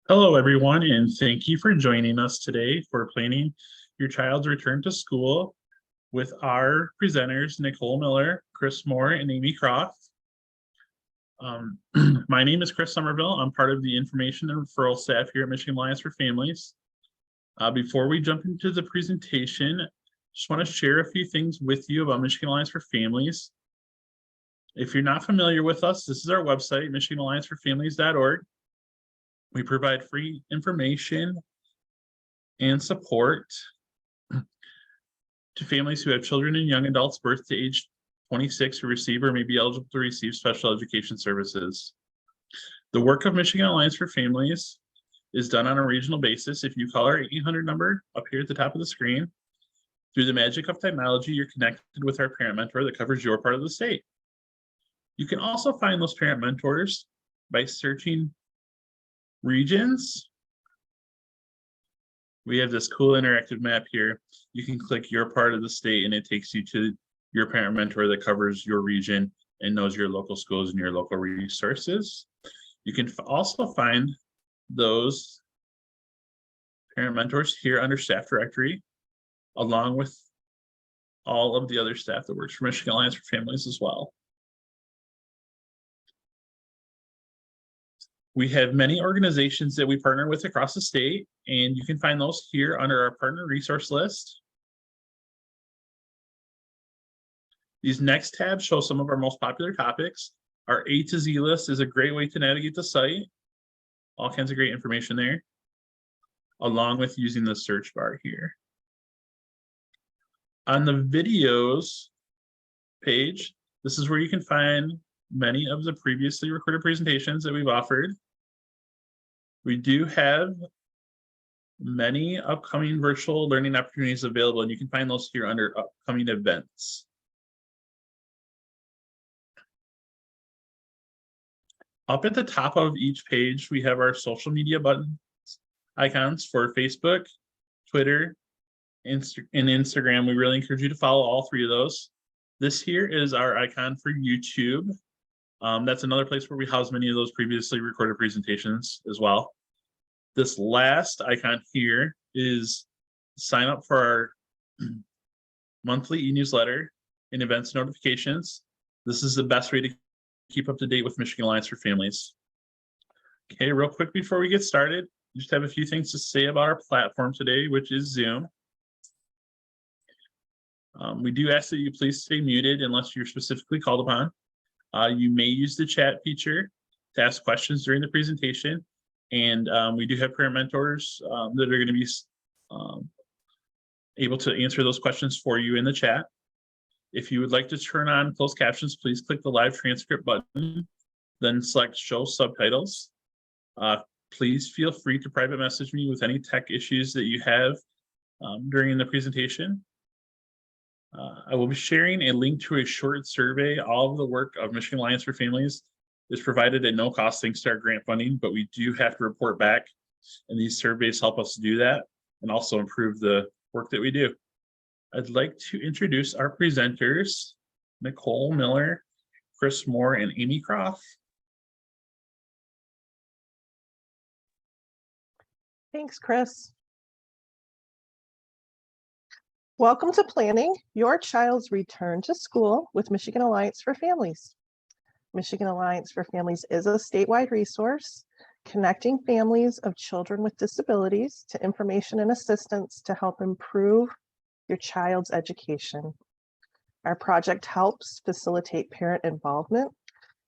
Hello, everyone, and thank you for joining us today for planning your child's return to school with our presenters, Nicole Miller, Kris Moore, and Amy Croff. My name is Chris Somerville. I'm part of the information and referral staff here at Michigan Alliance for Families. Before we jump into the presentation, just want to share a few things with you about Michigan Alliance for Families. If you're not familiar with us, this is our website, michiganallianceforfamilies.org. We provide free information and support to families who have children and young adults birth to age 26 who receive or may be eligible to receive special education services. The work of Michigan Alliance for Families is done on a regional basis. If you call our 800 number up here at the top of the screen, through the magic of technology, you're connected with our parent mentor that covers your part of the state. You can also find those parent mentors by searching regions. We have this cool interactive map here. You can click your part of the state and it takes you to your parent mentor that covers your region and knows your local schools and your local resources. You can also find those parent mentors here under staff directory, along with all of the other staff that works for Michigan Alliance for Families as well. We have many organizations that we partner with across the state, and you can find those here under our partner resource list. These next tabs show some of our most popular topics. Our A to Z list is a great way to navigate the site. All kinds of great information there, along with using the search bar here. On the videos page, this is where you can find many of the previously recorded presentations that we've offered. We do have many upcoming virtual learning opportunities available, and you can find those here under upcoming events. Up at the top of each page, we have our social media buttons, icons for Facebook, Twitter, and Instagram. We really encourage you to follow all three of those. This here is our icon for YouTube. That's another place where we house many of those previously recorded presentations as well. This last icon here is sign up for our monthly e-newsletter and events notifications. This is the best way to keep up to date with Michigan Alliance for Families. Okay, real quick before we get started, I just have a few things to say about our platform today, which is Zoom. We do ask that you please stay muted unless you're specifically called upon. You may use the chat feature to ask questions during the presentation. And we do have parent mentors that are going to be able to answer those questions for you in the chat. If you would like to turn on closed captions, please click the live transcript button, then select show subtitles. Please feel free to private message me with any tech issues that you have during the presentation. I will be sharing a link to a short survey. All of the work of Michigan Alliance for Families is provided at no cost thanks to our grant funding, but we do have to report back, and these surveys help us do that and also improve the work that we do. I'd like to introduce our presenters, Nicole Miller, Kris Moore, and Amy Croff. Thanks, Kris. Welcome to Planning Your Child's Return to School with Michigan Alliance for Families. Michigan Alliance for Families is a statewide resource connecting families of children with disabilities to information and assistance to help improve your child's education. Our project helps facilitate parent involvement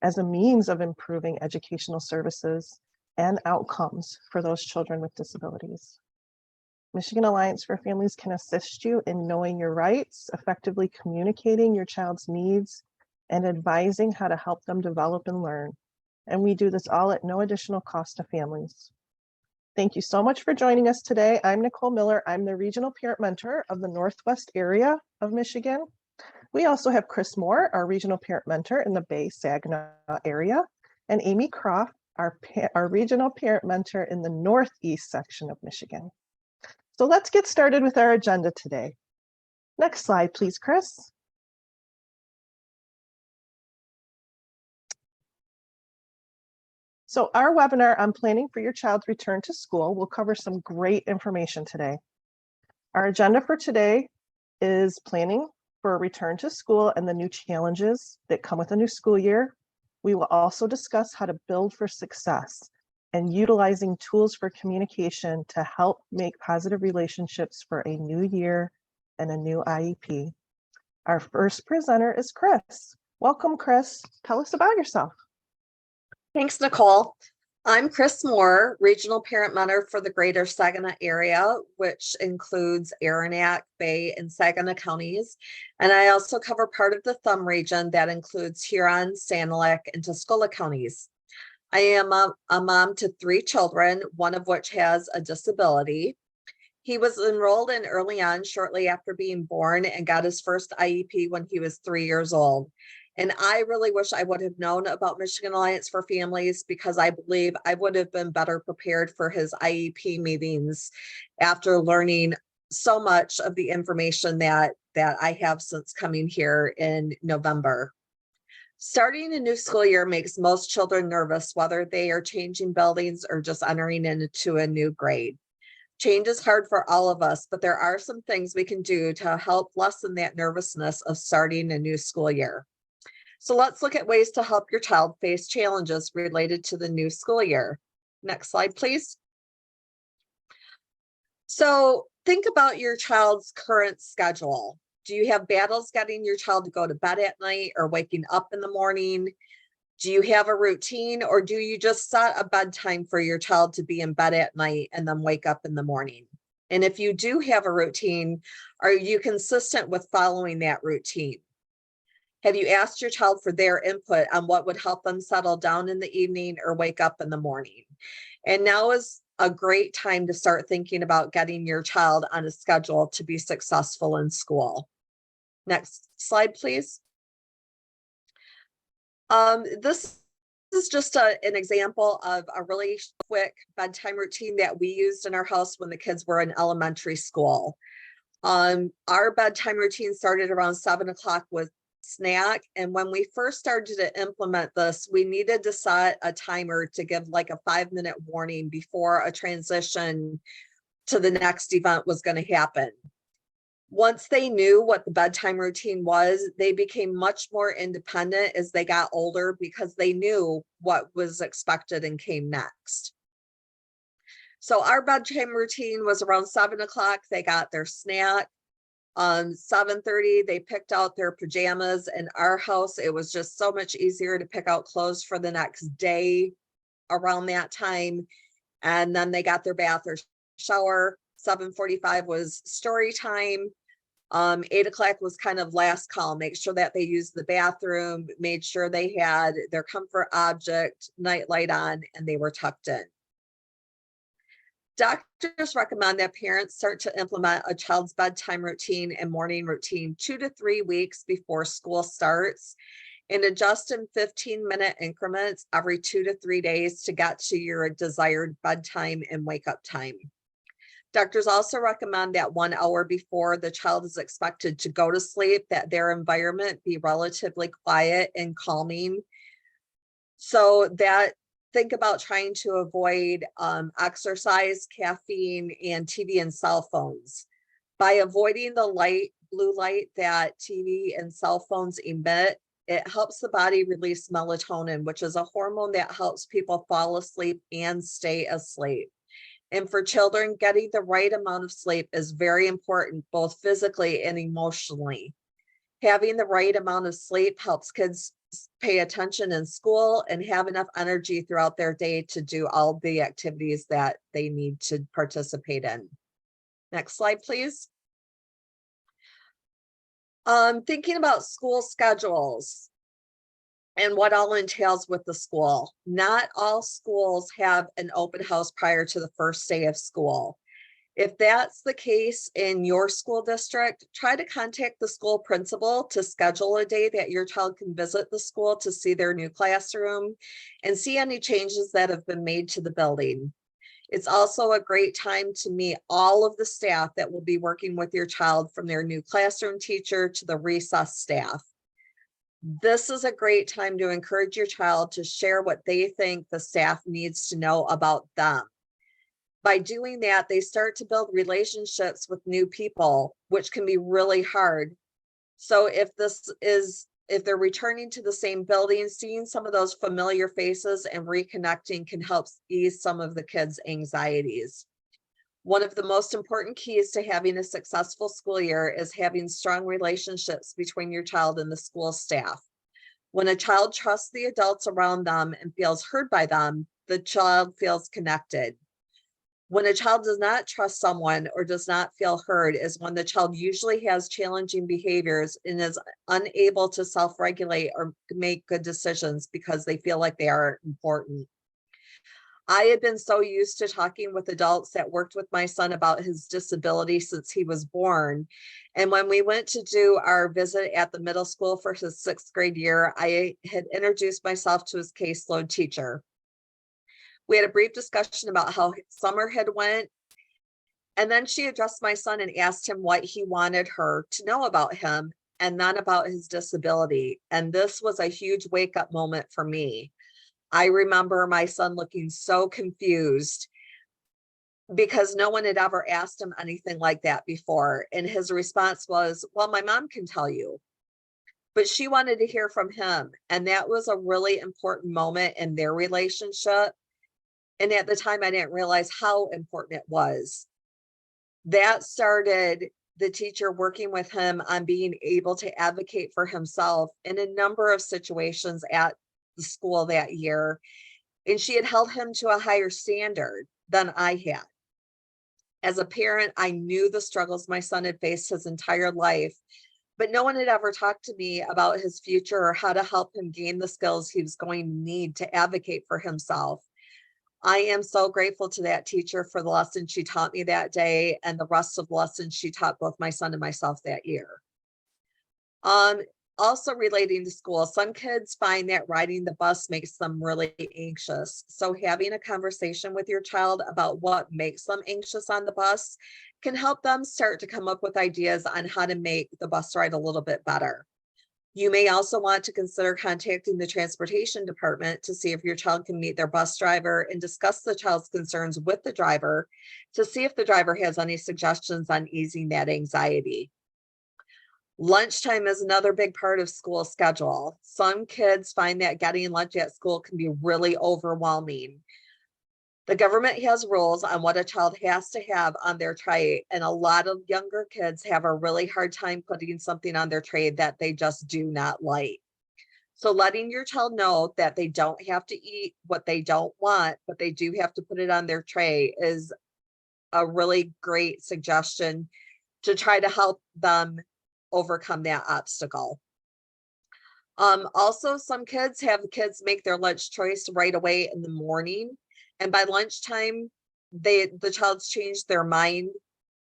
as a means of improving educational services and outcomes for those children with disabilities. Michigan Alliance for Families can assist you in knowing your rights, effectively communicating your child's needs, and advising how to help them develop and learn. And we do this all at no additional cost to families. Thank you so much for joining us today. I'm Nicole Miller. I'm the Regional Parent Mentor of the Northwest area of Michigan. We also have Kris Moore, our Regional Parent Mentor in the Bay-Saginaw area, and Amy Croff, our Regional Parent Mentor in the Northeast section of Michigan. So let's get started with our agenda today. Next slide, please, Kris. So our webinar on planning for your child's return to school will cover some great information today. Our agenda for today is planning for a return to school and the new challenges that come with a new school year. We will also discuss how to build for success and utilizing tools for communication to help make positive relationships for a new year and a new IEP. Our first presenter is Kris. Welcome, Kris. Tell us about yourself. Thanks, Nicole. I'm Kris Moore, Regional Parent Mentor for the Greater Saginaw area, which includes Aranac, Bay, and Saginaw counties. And I also cover part of the Thumb region that includes Huron, Sanilac, and Tuscola counties. I am a mom to 3 children, one of which has a disability. He was enrolled in early on, shortly after being born, and got his first IEP when he was 3 years old. And I really wish I would have known about Michigan Alliance for Families, because I believe I would have been better prepared for his IEP meetings after learning so much of the information that I have since coming here in November. Starting a new school year makes most children nervous, whether they are changing buildings or just entering into a new grade. Change is hard for all of us, but there are some things we can do to help lessen that nervousness of starting a new school year. So let's look at ways to help your child face challenges related to the new school year. Next slide, please. So think about your child's current schedule. Do you have battles getting your child to go to bed at night or waking up in the morning? Do you have a routine, or do you just set a bedtime for your child to be in bed at night and then wake up in the morning? And if you do have a routine, are you consistent with following that routine? Have you asked your child for their input on what would help them settle down in the evening or wake up in the morning? And now is a great time to start thinking about getting your child on a schedule to be successful in school. Next slide, please. This is just an example of a really quick bedtime routine that we used in our house when the kids were in elementary school. Our bedtime routine started around 7 o'clock with snack. And when we first started to implement this, we needed to set a timer to give like a 5-minute warning before a transition to the next event was going to happen. Once they knew what the bedtime routine was, they became much more independent as they got older, because they knew what was expected and came next. So our bedtime routine was around 7 o'clock. They got their snack. 7:30, they picked out their pajamas. In our house, it was just so much easier to pick out clothes for the next day around that time. And then they got their bath or shower. 7:45 was story time. 8 o'clock was kind of last call. Make sure that they used the bathroom, made sure they had their comfort object, night light on, and they were tucked in. Doctors recommend that parents start to implement a child's bedtime routine and morning routine 2 to 3 weeks before school starts, and adjust in 15-minute increments every 2 to 3 days to get to your desired bedtime and wake up time. Doctors also recommend that 1 hour before the child is expected to go to sleep, that their environment be relatively quiet and calming. So that think about trying to avoid exercise, caffeine, and TV and cell phones. By avoiding the blue light that TV and cell phones emit, it helps the body release melatonin, which is a hormone that helps people fall asleep and stay asleep. And for children, getting the right amount of sleep is very important, both physically and emotionally. Having the right amount of sleep helps kids pay attention in school and have enough energy throughout their day to do all the activities that they need to participate in. Next slide, please. Thinking about school schedules and what all entails with the school. Not all schools have an open house prior to the first day of school. If that's the case in your school district, try to contact the school principal to schedule a day that your child can visit the school to see their new classroom and see any changes that have been made to the building. It's also a great time to meet all of the staff that will be working with your child, from their new classroom teacher to the recess staff. This is a great time to encourage your child to share what they think the staff needs to know about them. By doing that, they start to build relationships with new people, which can be really hard. So if they're returning to the same building, seeing some of those familiar faces and reconnecting can help ease some of the kids' anxieties. One of the most important keys to having a successful school year is having strong relationships between your child and the school staff. When a child trusts the adults around them and feels heard by them, the child feels connected. When a child does not trust someone or does not feel heard is when the child usually has challenging behaviors and is unable to self-regulate or make good decisions because they feel like they are important. I had been so used to talking with adults that worked with my son about his disability since he was born. And when we went to do our visit at the middle school for his 6th grade year, I had introduced myself to his caseload teacher. We had a brief discussion about how summer had went. And then she addressed my son and asked him what he wanted her to know about him and then about his disability. And this was a huge wake-up moment for me. I remember my son looking so confused because no one had ever asked him anything like that before. And his response was, well, my mom can tell you. But she wanted to hear from him. And that was a really important moment in their relationship. And at the time, I didn't realize how important it was. That started the teacher working with him on being able to advocate for himself in a number of situations at the school that year. And she had held him to a higher standard than I had. As a parent, I knew the struggles my son had faced his entire life, but no one had ever talked to me about his future or how to help him gain the skills he was going to need to advocate for himself. I am so grateful to that teacher for the lesson she taught me that day and the rest of the lessons she taught both my son and myself that year. Also relating to school, some kids find that riding the bus makes them really anxious. So having a conversation with your child about what makes them anxious on the bus can help them start to come up with ideas on how to make the bus ride a little bit better. You may also want to consider contacting the transportation department to see if your child can meet their bus driver and discuss the child's concerns with the driver to see if the driver has any suggestions on easing that anxiety. Lunchtime is another big part of school schedule. Some kids find that getting lunch at school can be really overwhelming. The government has rules on what a child has to have on their tray, and a lot of younger kids have a really hard time putting something on their tray that they just do not like. So letting your child know that they don't have to eat what they don't want, but they do have to put it on their tray is a really great suggestion to try to help them overcome that obstacle. Also, some kids make their lunch choice right away in the morning. And by lunchtime, the child's changed their mind,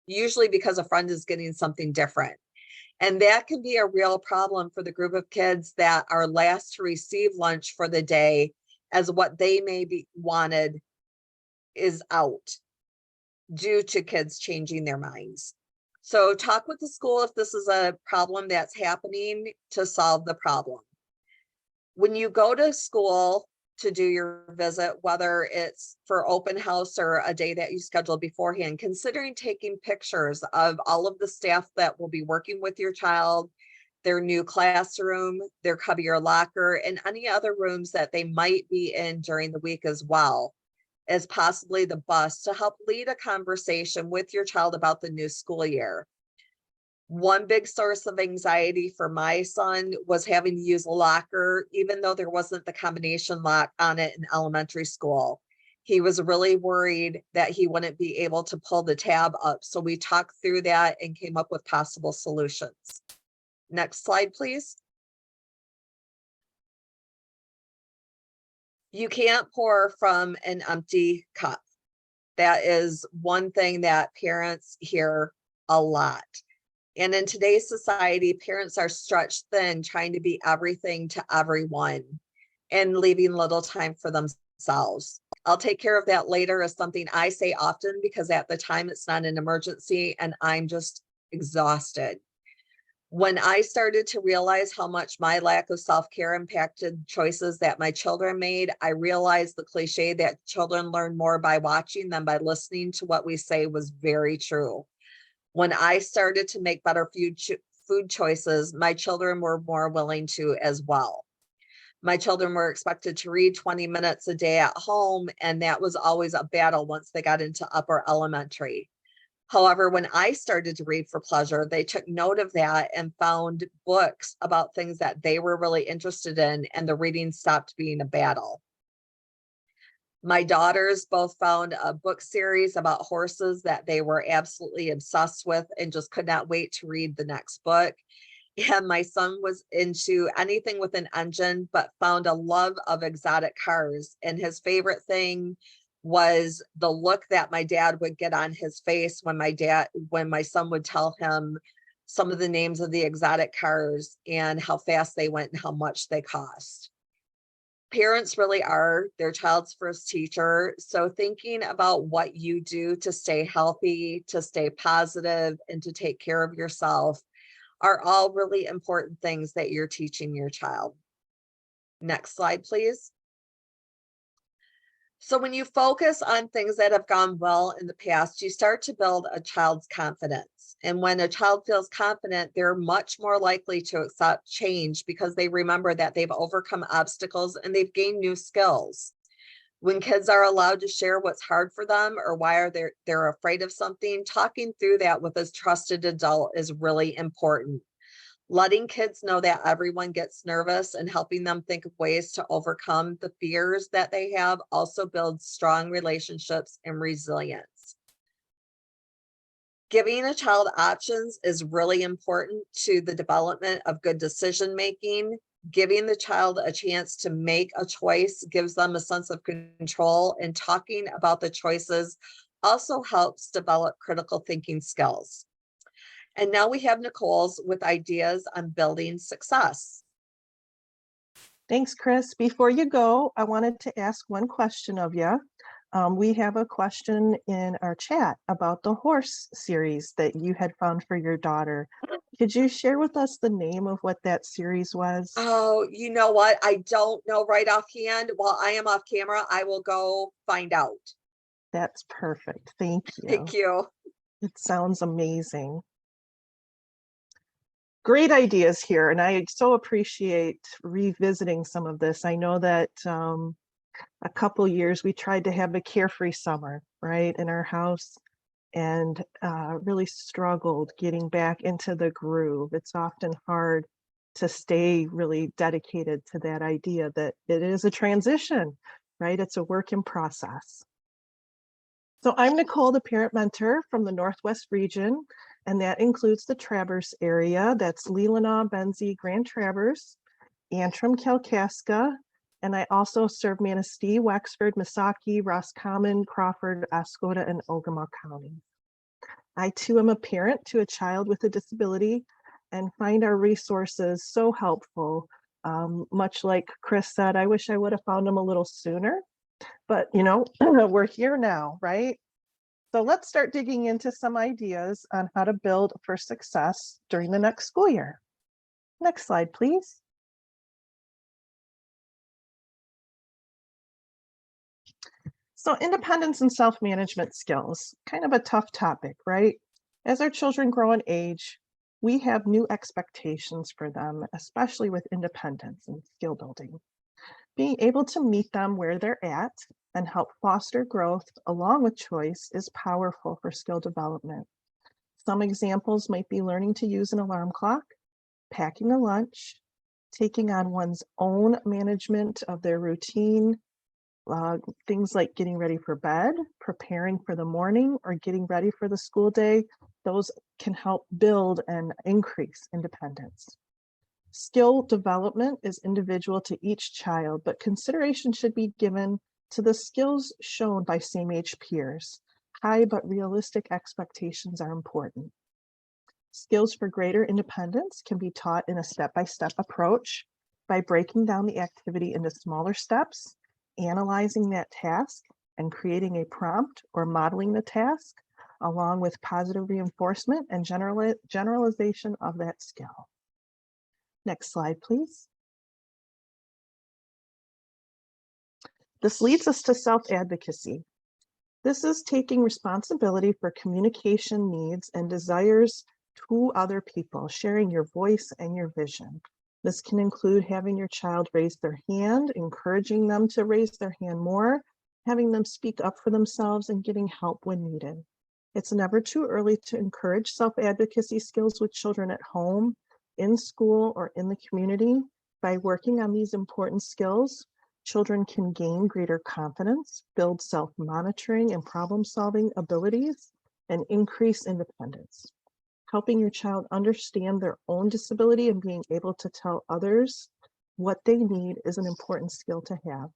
usually because a friend is getting something different. And that can be a real problem for the group of kids that are last to receive lunch for the day, as what they may be wanted is out due to kids changing their minds. So talk with the school if this is a problem that's happening to solve the problem. When you go to school to do your visit, whether it's for open house or a day that you scheduled beforehand, considering taking pictures of all of the staff that will be working with your child, their new classroom, their cubby or locker, and any other rooms that they might be in during the week as well as possibly the bus, to help lead a conversation with your child about the new school year. One big source of anxiety for my son was having to use a locker, even though there wasn't the combination lock on it in elementary school. He was really worried that he wouldn't be able to pull the tab up. So we talked through that and came up with possible solutions. Next slide, please. You can't pour from an empty cup. That is one thing that parents hear a lot. And in today's society, parents are stretched thin trying to be everything to everyone and leaving little time for themselves. I'll take care of that later is something I say often because at the time it's not an emergency and I'm just exhausted. When I started to realize how much my lack of self-care impacted choices that my children made, I realized the cliche that children learn more by watching than by listening to what we say was very true. When I started to make better food choices, my children were more willing to as well. My children were expected to read 20 minutes a day at home, and that was always a battle once they got into upper elementary. However, when I started to read for pleasure, they took note of that and found books about things that they were really interested in, and the reading stopped being a battle. My daughters both found a book series about horses that they were absolutely obsessed with and just could not wait to read the next book. And my son was into anything with an engine, but found a love of exotic cars. And his favorite thing was the look that my dad would get on his face when my son would tell him some of the names of the exotic cars and how fast they went and how much they cost. Parents really are their child's first teacher. So thinking about what you do to stay healthy, to stay positive, and to take care of yourself are all really important things that you're teaching your child. Next slide, please. So when you focus on things that have gone well in the past, you start to build a child's confidence. And when a child feels confident, they're much more likely to accept change because they remember that they've overcome obstacles and they've gained new skills. When kids are allowed to share what's hard for them or why they're afraid of something, talking through that with a trusted adult is really important. Letting kids know that everyone gets nervous and helping them think of ways to overcome the fears that they have also builds strong relationships and resilience. Giving a child options is really important to the development of good decision making. Giving the child a chance to make a choice gives them a sense of control, and talking about the choices also helps develop critical thinking skills. And now we have Nicole's with ideas on building success. Thanks, Kris. Before you go, I wanted to ask one question of you. We have a question in our chat about the horse series that you had found for your daughter. Could you share with us the name of what that series was? Oh, you know what? I don't know right offhand. While I am off camera, I will go find out. That's perfect. Thank you. Thank you. It sounds amazing. Great ideas here, and I so appreciate revisiting some of this. I know that a couple years we tried to have a carefree summer, right, in our house, and really struggled getting back into the groove. It's often hard to stay really dedicated to that idea that it is a transition, right? It's a work in process. So I'm Nicole, the parent mentor from the Northwest region, and that includes the Traverse area. That's Leelanau, Benzie, Grand Traverse, Antrim, Kalkaska, and I also serve Manistee, Wexford, Missaukee, Roscommon, Crawford, Oscoda, and Ogama County. I too am a parent to a child with a disability and find our resources so helpful. Much like Kris said, I wish I would have found them a little sooner, but you know, we're here now, right? So let's start digging into some ideas on how to build for success during the next school year. Next slide, please. So independence and self-management skills, kind of a tough topic, right? As our children grow in age, we have new expectations for them, especially with independence and skill building. Being able to meet them where they're at and help foster growth along with choice is powerful for skill development. Some examples might be learning to use an alarm clock, packing a lunch, taking on one's own management of their routine, things like getting ready for bed, preparing for the morning, or getting ready for the school day. Those can help build and increase independence. Skill development is individual to each child, but consideration should be given to the skills shown by same-age peers. High but realistic expectations are important. Skills for greater independence can be taught in a step-by-step approach by breaking down the activity into smaller steps, analyzing that task, and creating a prompt or modeling the task. along with positive reinforcement and generalization of that skill. Next slide, please. This leads us to self-advocacy. This is taking responsibility for communication needs and desires to other people, sharing your voice and your vision. This can include having your child raise their hand, encouraging them to raise their hand more, having them speak up for themselves, and getting help when needed. It's never too early to encourage self-advocacy skills with children at home, in school, or in the community. By working on these important skills, children can gain greater confidence, build self-monitoring and problem-solving abilities, and increase independence. Helping your child understand their own disability and being able to tell others what they need is an important skill to have.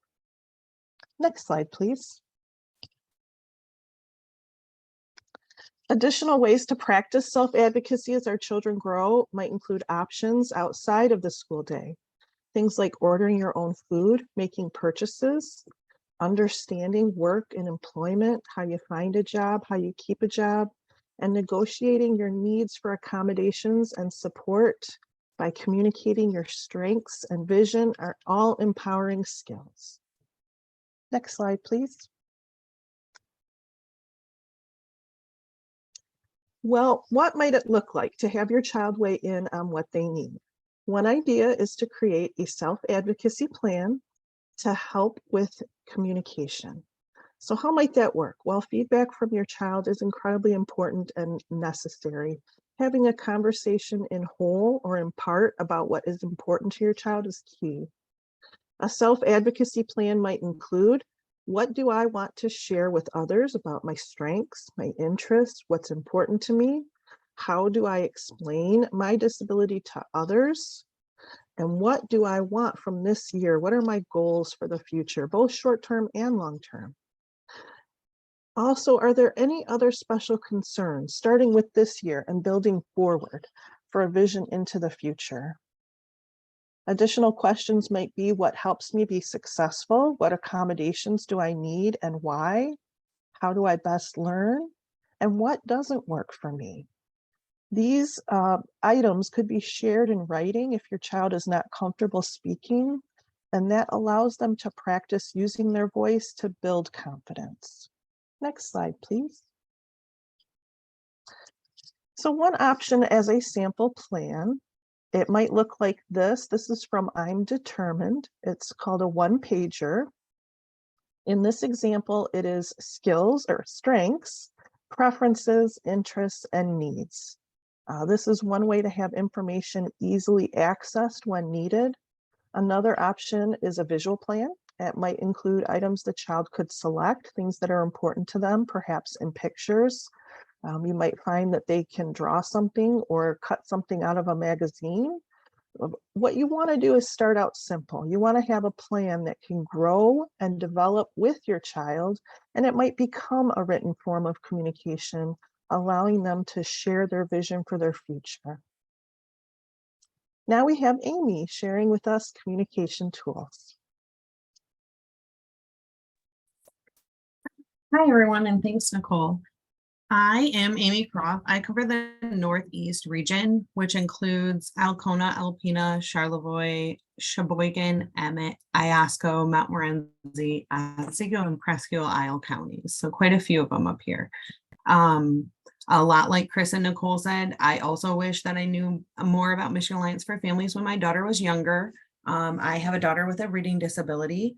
Next slide, please. Additional ways to practice self-advocacy as our children grow might include options outside of the school day. Things like ordering your own food, making purchases, understanding work and employment, how you find a job, how you keep a job, and negotiating your needs for accommodations and support by communicating your strengths and vision are all empowering skills. Next slide, please. Well, what might it look like to have your child weigh in on what they need? One idea is to create a self-advocacy plan to help with communication. So how might that work? Well, feedback from your child is incredibly important and necessary. Having a conversation in whole or in part about what is important to your child is key. A self-advocacy plan might include, what do I want to share with others about my strengths, my interests, what's important to me? How do I explain my disability to others? And what do I want from this year? What are my goals for the future, both short-term and long-term? Also, are there any other special concerns, starting with this year and building forward for a vision into the future? Additional questions might be, what helps me be successful? What accommodations do I need and why? How do I best learn? And what doesn't work for me? These items could be shared in writing if your child is not comfortable speaking, and that allows them to practice using their voice to build confidence. Next slide, please. So one option as a sample plan, it might look like this. This is from I'm Determined. It's called a one-pager. In this example, it is skills or strengths, preferences, interests, and needs. This is one way to have information easily accessed when needed. Another option is a visual plan. It might include items the child could select, things that are important to them, perhaps in pictures. You might find that they can draw something or cut something out of a magazine. What you want to do is start out simple. You want to have a plan that can grow and develop with your child, and it might become a written form of communication, allowing them to share their vision for their future. Now we have Amy sharing with us communication tools. Hi, everyone, and thanks, Nicole. I am Amy Croff. I cover the Northeast region, which includes Alcona, Alpena, Charlevoix, Sheboygan, Emmett, Iosco, Mount Morenci, Otsego, and Presque Isle counties. So quite a few of them up here. A lot like Kris and Nicole said, I also wish that I knew more about Michigan Alliance for Families when my daughter was younger. I have a daughter with a reading disability.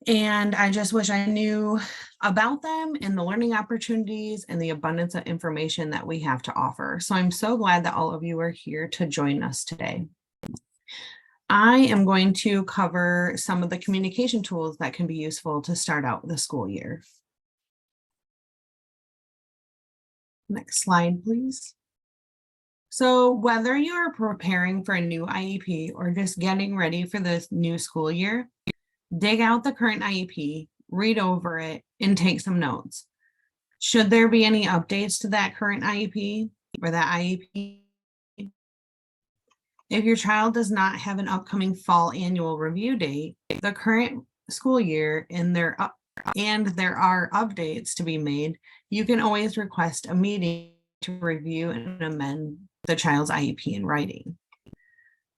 And I just wish I knew about them and the learning opportunities and the abundance of information that we have to offer. So I'm so glad that all of you are here to join us today. I am going to cover some of the communication tools that can be useful to start out the school year. Next slide, please. So whether you are preparing for a new IEP or just getting ready for this new school year, dig out the current IEP, read over it, and take some notes. Should there be any updates to that current IEP or that IEP? If your child does not have an upcoming fall annual review date, the current school year and their and there are updates to be made, you can always request a meeting to review and amend the child's IEP in writing.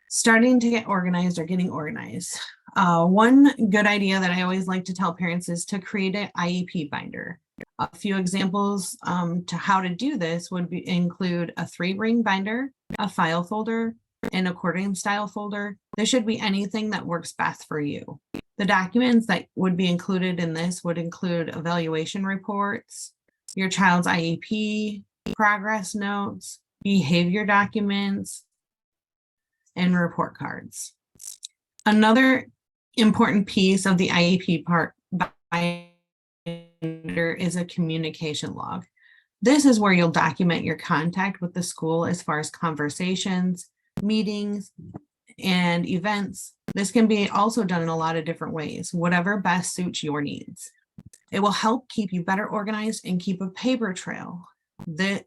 Starting to get organized or getting organized. One good idea that I always like to tell parents is to create an IEP binder. A few examples to how to do this would include a 3-ring binder, a file folder, an accordion style folder. This should be anything that works best for you. The documents that would be included in this would include evaluation reports, your child's IEP, progress notes, behavior documents, and report cards. Another important piece of the IEP binder is a communication log. This is where you'll document your contact with the school as far as conversations, meetings, and events. This can be also done in a lot of different ways, whatever best suits your needs. It will help keep you better organized and keep a paper trail,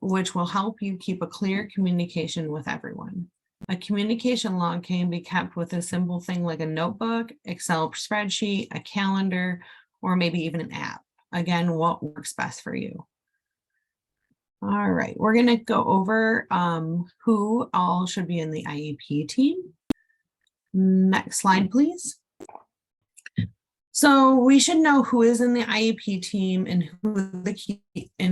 which will help you keep a clear communication with everyone. A communication log can be kept with a simple thing like a notebook, Excel spreadsheet, a calendar, or maybe even an app. Again, what works best for you. All right, we're going to go over who all should be in the IEP team. Next slide, please. So we should know who is in the IEP team and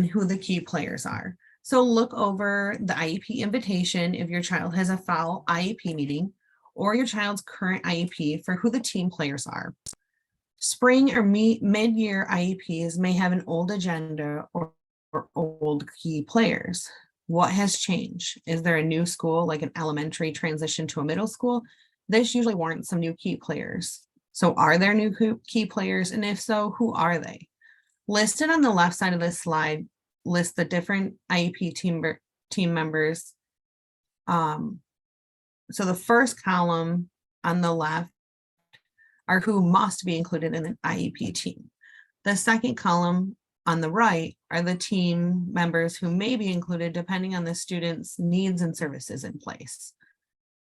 who the key players are. So look over the IEP invitation if your child has a fall IEP meeting or your child's current IEP for who the team players are. Spring or mid-year IEPs may have an old agenda or old key players. What has changed? Is there a new school, like an elementary transition to a middle school? This usually warrants some new key players. So are there new key players? And if so, who are they? Listed on the left side of this slide, list the different IEP team members. So the first column on the left are who must be included in an IEP team. The second column on the right are the team members who may be included depending on the student's needs and services in place.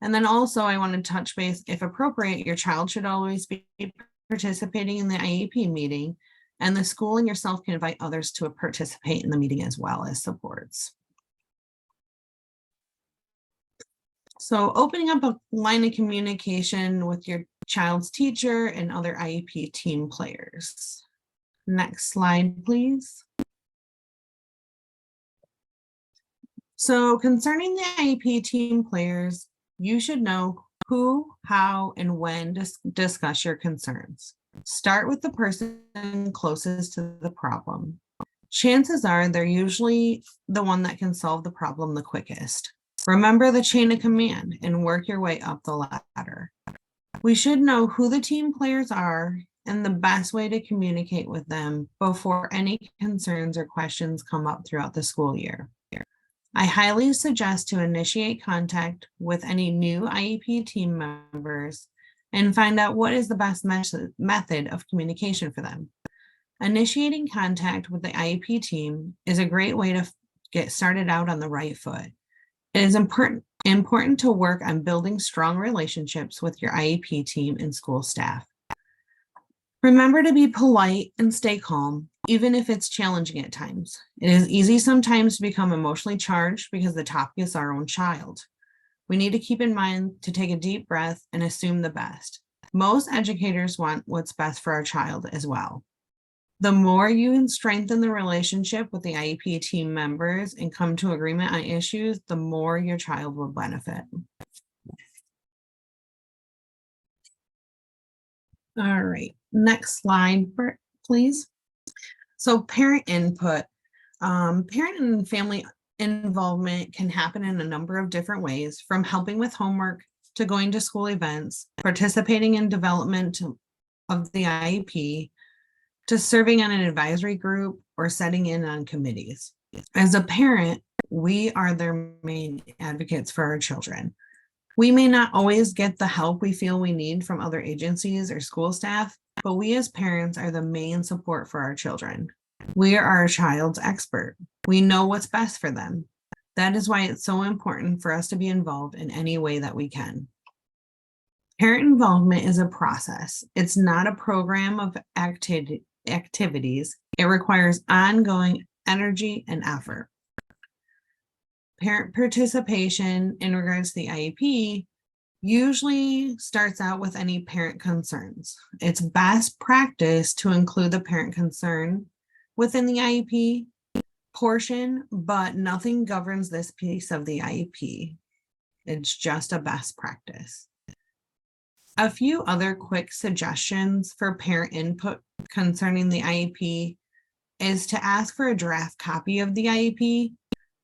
And then also I want to touch base, if appropriate, your child should always be participating in the IEP meeting, and the school and yourself can invite others to participate in the meeting as well as supports. So opening up a line of communication with your child's teacher and other IEP team players. Next slide, please. So concerning the IEP team players, you should know who, how, and when to discuss your concerns. Start with the person closest to the problem. Chances are they're usually the one that can solve the problem the quickest. Remember the chain of command and work your way up the ladder. We should know who the team players are and the best way to communicate with them before any concerns or questions come up throughout the school year. I highly suggest to initiate contact with any new IEP team members and find out what is the best method of communication for them. Initiating contact with the IEP team is a great way to get started out on the right foot. It is important to work on building strong relationships with your IEP team and school staff. Remember to be polite and stay calm, even if it's challenging at times. It is easy sometimes to become emotionally charged because the topic is our own child. We need to keep in mind to take a deep breath and assume the best. Most educators want what's best for our child as well. The more you can strengthen the relationship with the IEP team members and come to agreement on issues, the more your child will benefit. All right, next slide, please. So parent input. Parent and family involvement can happen in a number of different ways, from helping with homework to going to school events, participating in development of the IEP, to serving on an advisory group or setting in on committees. As a parent, we are their main advocates for our children. We may not always get the help we feel we need from other agencies or school staff, but we as parents are the main support for our children. We are our child's expert. We know what's best for them. That is why it's so important for us to be involved in any way that we can. Parent involvement is a process. It's not a program of activities, it requires ongoing energy and effort. Parent participation in regards to the IEP usually starts out with any parent concerns. It's best practice to include the parent concern within the IEP portion, but nothing governs this piece of the IEP. It's just a best practice. A few other quick suggestions for parent input concerning the IEP is to ask for a draft copy of the IEP.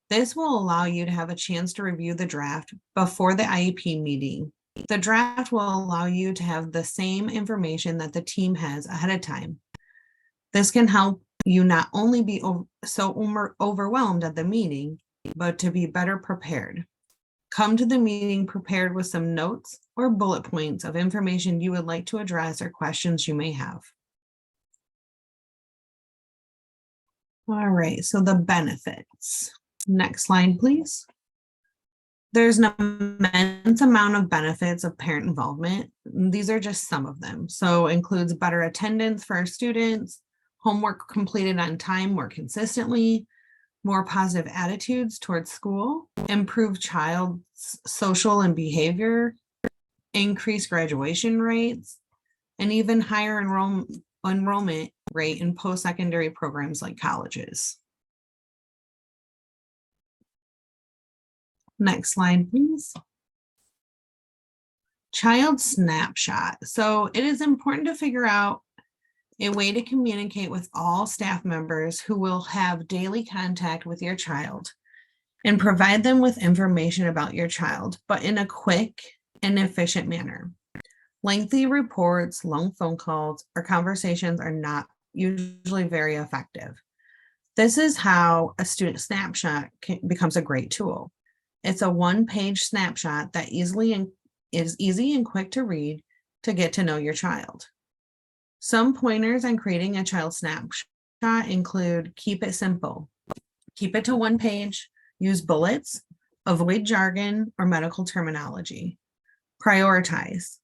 This will allow you to have a chance to review the draft before the IEP meeting. The draft will allow you to have the same information that the team has ahead of time. This can help you not only be overwhelmed at the meeting, but to be better prepared. Come to the meeting prepared with some notes or bullet points of information you would like to address or questions you may have. All right, so the benefits. Next slide, please. There's an immense amount of benefits of parent involvement. These are just some of them. So includes better attendance for our students, homework completed on time more consistently, more positive attitudes towards school, improved child's social and behavior, increased graduation rates, and even higher enrollment rate in post-secondary programs like colleges. Next slide, please. Child snapshot. So it is important to figure out a way to communicate with all staff members who will have daily contact with your child and provide them with information about your child, but in a quick and efficient manner. Lengthy reports, long phone calls, or conversations are not usually very effective. This is how a student snapshot becomes a great tool. It's a one-page snapshot that is easy and quick to read to get to know your child. Some pointers on creating a child snapshot include keep it simple, keep it to one page, use bullets, avoid jargon or medical terminology, prioritize,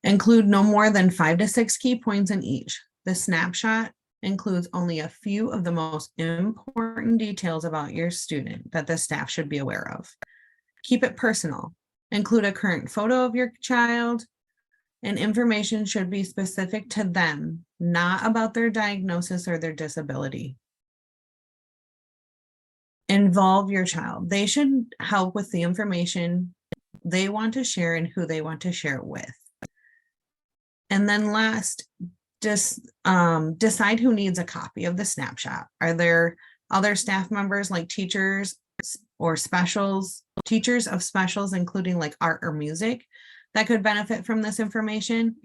include no more than 5 to 6 key points in each. The snapshot includes only a few of the most important details about your student that the staff should be aware of. Keep it personal, include a current photo of your child, and information should be specific to them, not about their diagnosis or their disability. Involve your child. They should help with the information they want to share and who they want to share it with. And then last, just decide who needs a copy of the snapshot. Are there other staff members like teachers or teachers of specials, including like art or music, that could benefit from this information?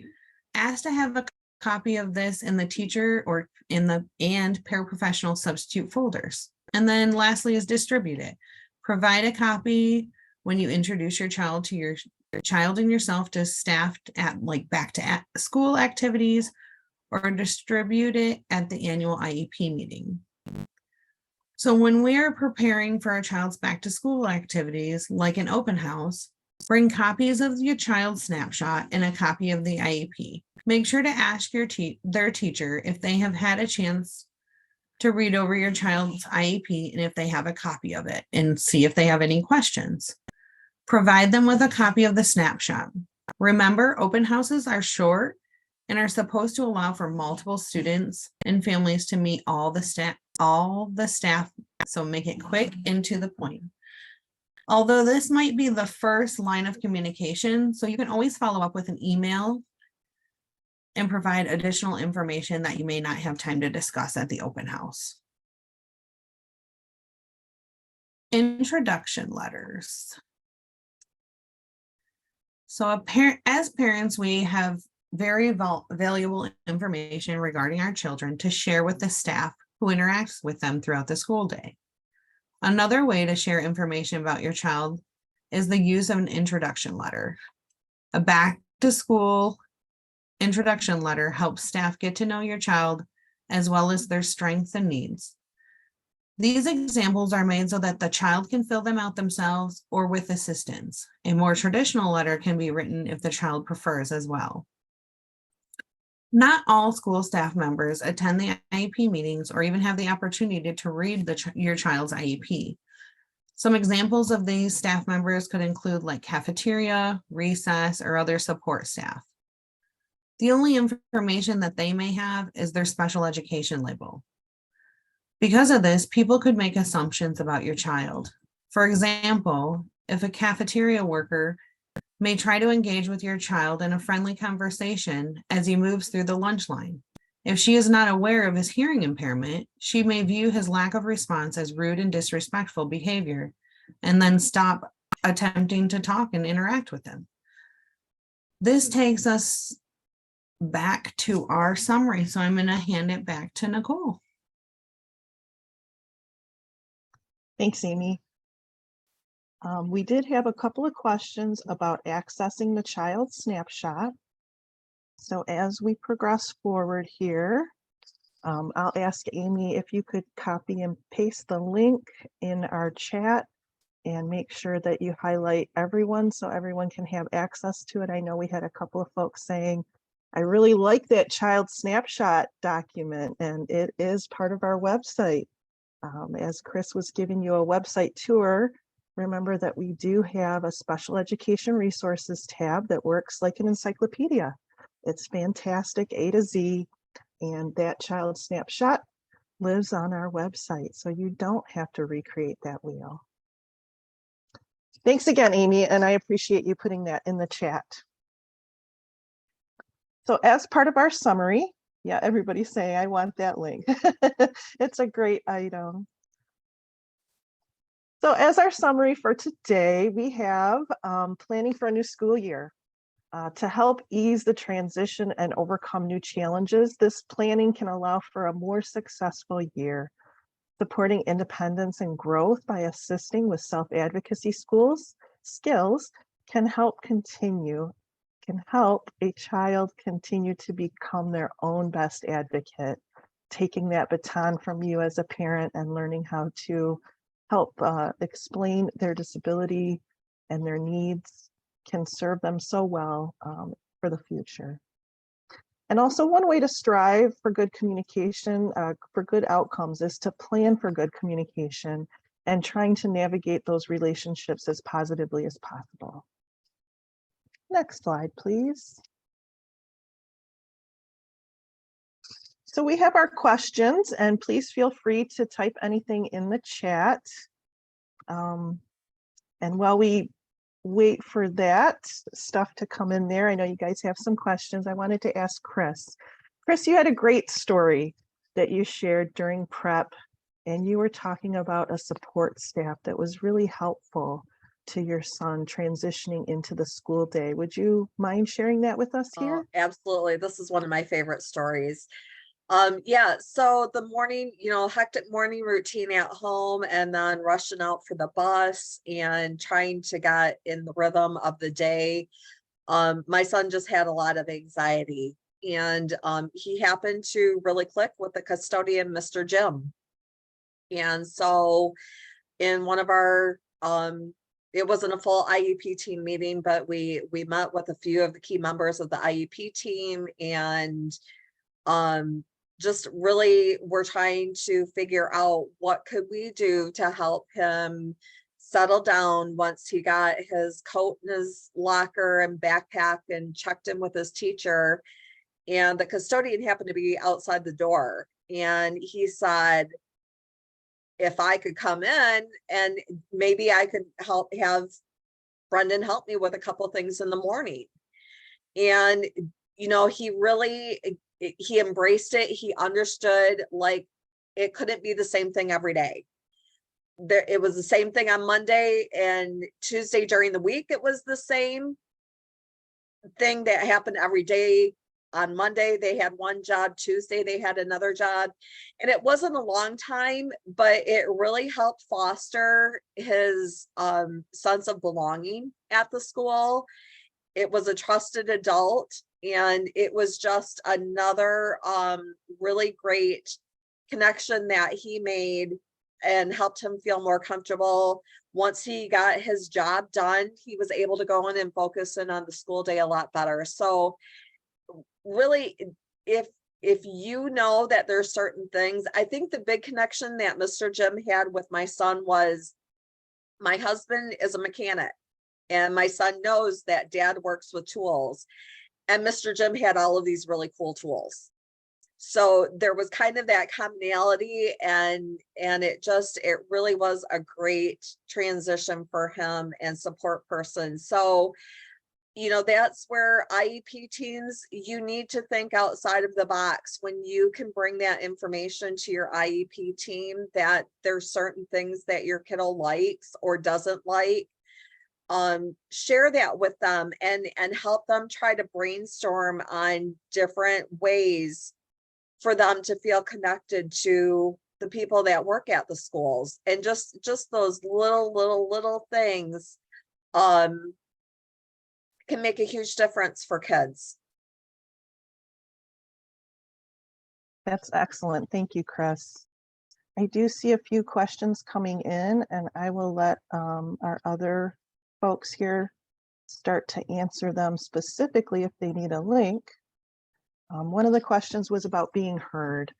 Ask to have a copy of this in the teacher or in the paraprofessional substitute folders. And then lastly is distribute it. Provide a copy when you introduce your child to your child and yourself to staff at back to school activities, or distribute it at the annual IEP meeting. So when we are preparing for our child's back to school activities, like an open house, bring copies of your child's snapshot and a copy of the IEP. Make sure to ask their teacher if they have had a chance to read over your child's IEP and if they have a copy of it, and see if they have any questions. Provide them with a copy of the snapshot. Remember, open houses are short and are supposed to allow for multiple students and families to meet all the staff, so make it quick and to the point. Although this might be the first line of communication, so you can always follow up with an email and provide additional information that you may not have time to discuss at the open house. Introduction letters. So as parents, we have very valuable information regarding our children to share with the staff who interacts with them throughout the school day. Another way to share information about your child is the use of an introduction letter. A back to school introduction letter helps staff get to know your child as well as their strengths and needs. These examples are made so that the child can fill them out themselves or with assistance. A more traditional letter can be written if the child prefers as well. Not all school staff members attend the IEP meetings or even have the opportunity to read your child's IEP. Some examples of these staff members could include like cafeteria, recess, or other support staff. The only information that they may have is their special education label. Because of this, people could make assumptions about your child. For example, if a cafeteria worker may try to engage with your child in a friendly conversation as he moves through the lunch line. If she is not aware of his hearing impairment, she may view his lack of response as rude and disrespectful behavior, and then stop attempting to talk and interact with him. This takes us back to our summary, so I'm going to hand it back to Nicole. Thanks, Amy. We did have a couple of questions about accessing the child snapshot. So as we progress forward here, I'll ask Amy if you could copy and paste the link in our chat and make sure that you highlight everyone so everyone can have access to it. I know we had a couple of folks saying, I really like that child snapshot document, and it is part of our website. As Kris was giving you a website tour, remember that we do have a special education resources tab that works like an encyclopedia. It's fantastic, A to Z, and that child snapshot lives on our website, so you don't have to recreate that wheel. Thanks again, Amy, and I appreciate you putting that in the chat. So as part of our summary, yeah, everybody's saying, I want that link. It's a great item. So as our summary for today, we have planning for a new school year. To help ease the transition and overcome new challenges, this planning can allow for a more successful year. Supporting independence and growth by assisting with self-advocacy skills can help a child continue to become their own best advocate, taking that baton from you as a parent and learning how to help explain their disability and their needs can serve them so well for the future. And also one way to strive for good communication, for good outcomes, is to plan for good communication and trying to navigate those relationships as positively as possible. Next slide, please. So we have our questions, and please feel free to type anything in the chat. And while we wait for that stuff to come in there, I know you guys have some questions. I wanted to ask Kris. Kris, you had a great story that you shared during prep, and you were talking about a support staff that was really helpful to your son transitioning into the school day. Would you mind sharing that with us here? Absolutely. This is one of my favorite stories. Yeah, so the morning, hectic morning routine at home, and then rushing out for the bus and trying to get in the rhythm of the day. My son just had a lot of anxiety, and he happened to really click with the custodian, Mr. Jim. And so in one of our, it wasn't a full IEP team meeting, but we met with a few of the key members of the IEP team, and just really we're trying to figure out what could we do to help him settle down once he got his coat in his locker and backpack and checked in with his teacher. And the custodian happened to be outside the door, and he said, if I could come in and maybe I could have Brendan help me with a couple things in the morning. And he embraced it. He understood, like, it couldn't be the same thing every day. It was the same thing on Monday, and Tuesday during the week, it was the same thing that happened every day. On Monday, they had one job. Tuesday, they had another job. And it wasn't a long time, but it really helped foster his sense of belonging at the school. It was a trusted adult, and it was just another really great connection that he made and helped him feel more comfortable. Once he got his job done, he was able to go in and focus in on the school day a lot better. So really, if you know that there's certain things, I think the big connection that Mr. Jim had with my son was, my husband is a mechanic and my son knows that dad works with tools, and Mr. Jim had all of these really cool tools. So there was kind of that commonality, and it really was a great transition for him and support person. So, you know, that's where IEP teams, you need to think outside of the box when you can bring that information to your IEP team, that there's certain things that your kiddo likes or doesn't like. Share that with them and help them try to brainstorm on different ways for them to feel connected to the people that work at the schools. And just those little things can make a huge difference for kids. That's excellent. Thank you, Kris. I do see a few questions coming in, and I will let our other folks here start to answer them specifically if they need a link. One of the questions was about being heard.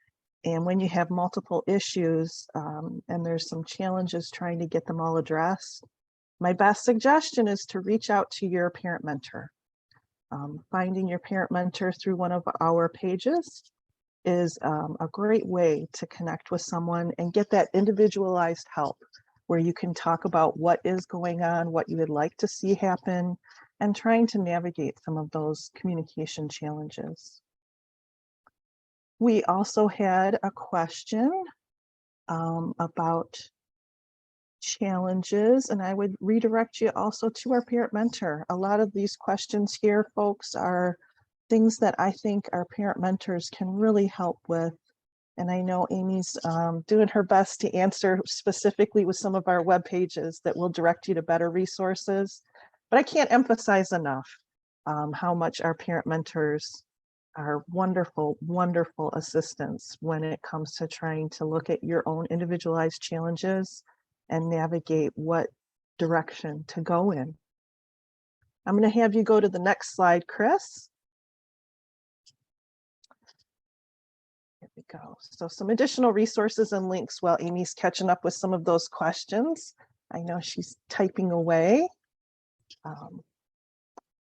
And when you have multiple issues and there's some challenges trying to get them all addressed, my best suggestion is to reach out to your parent mentor. Finding your parent mentor through one of our pages is a great way to connect with someone and get that individualized help, where you can talk about what is going on, what you would like to see happen, and trying to navigate some of those communication challenges. We also had a question about challenges, and I would redirect you also to our parent mentor. A lot of these questions here, folks, are things that I think our parent mentors can really help with. And I know Amy's doing her best to answer specifically with some of our web pages that will direct you to better resources. But I can't emphasize enough how much our parent mentors are wonderful, wonderful assistants when it comes to trying to look at your own individualized challenges and navigate what direction to go in. I'm going to have you go to the next slide, Kris. Here we go. So some additional resources and links while Amy's catching up with some of those questions. I know she's typing away.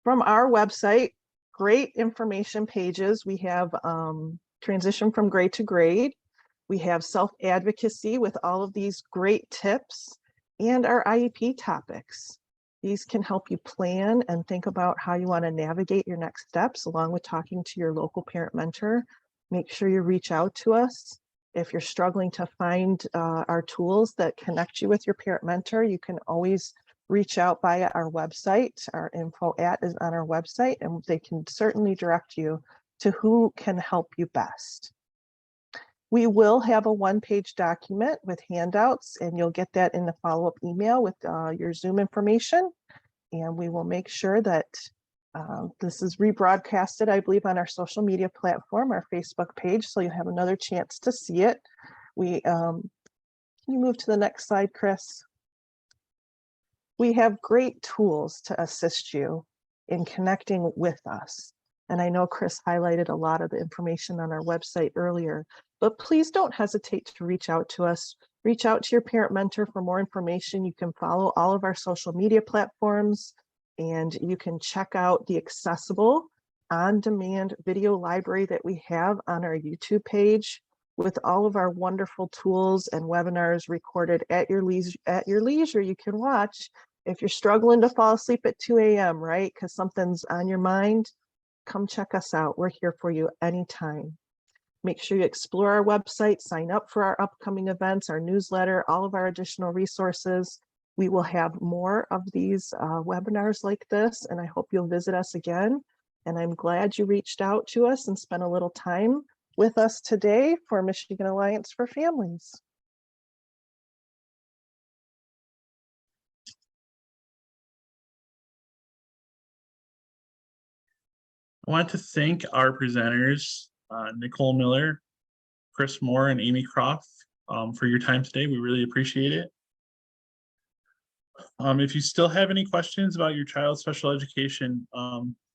From our website, great information pages. We have transition from grade to grade. We have self-advocacy with all of these great tips, and our IEP topics. These can help you plan and think about how you want to navigate your next steps, along with talking to your local parent mentor. Make sure you reach out to us. If you're struggling to find our tools that connect you with your parent mentor, you can always reach out via our website. Our info is on our website, and they can certainly direct you to who can help you best. We will have a one-page document with handouts, and you'll get that in the follow-up email with your Zoom information. And we will make sure that this is rebroadcasted, I believe, on our social media platform, our Facebook page, so you'll have another chance to see it. Can you move to the next slide, Kris? We have great tools to assist you in connecting with us. And I know Kris highlighted a lot of the information on our website earlier, but please don't hesitate to reach out to us. Reach out to your parent mentor for more information. You can follow all of our social media platforms, and you can check out the accessible on-demand video library that we have on our YouTube page with all of our wonderful tools and webinars recorded at your leisure. You can watch if you're struggling to fall asleep at 2 a.m., right? Because something's on your mind. Come check us out. We're here for you anytime. Make sure you explore our website, sign up for our upcoming events, our newsletter, all of our additional resources. We will have more of these webinars like this, and I hope you'll visit us again. And I'm glad you reached out to us and spent a little time with us today for Michigan Alliance for Families. I want to thank our presenters, Nicole Miller, Kris Moore, and Amy Croff, for your time today. We really appreciate it. If you still have any questions about your child's special education,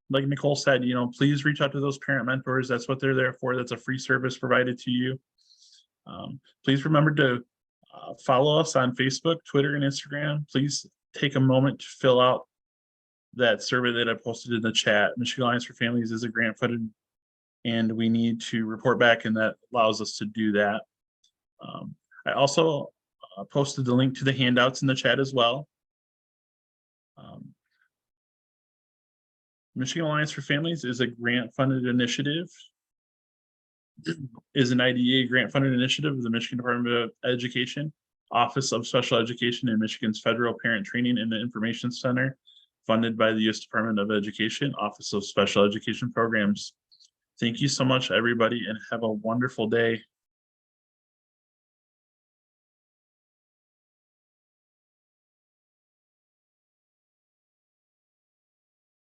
like Nicole said, please reach out to those parent mentors. That's what they're there for. That's a free service provided to you. Please remember to follow us on Facebook, Twitter, and Instagram. Please take a moment to fill out that survey that I posted in the chat. Michigan Alliance for Families is a grant funded, and we need to report back, and that allows us to do that. I also posted the link to the handouts in the chat as well. Michigan Alliance for Families is a grant-funded initiative, is an IDEA grant-funded initiative of the Michigan Department of Education, Office of Special Education, and Michigan's Federal Parent Training and Information Center, funded by the U.S. Department of Education, Office of Special Education Programs. Thank you so much, everybody, and have a wonderful day.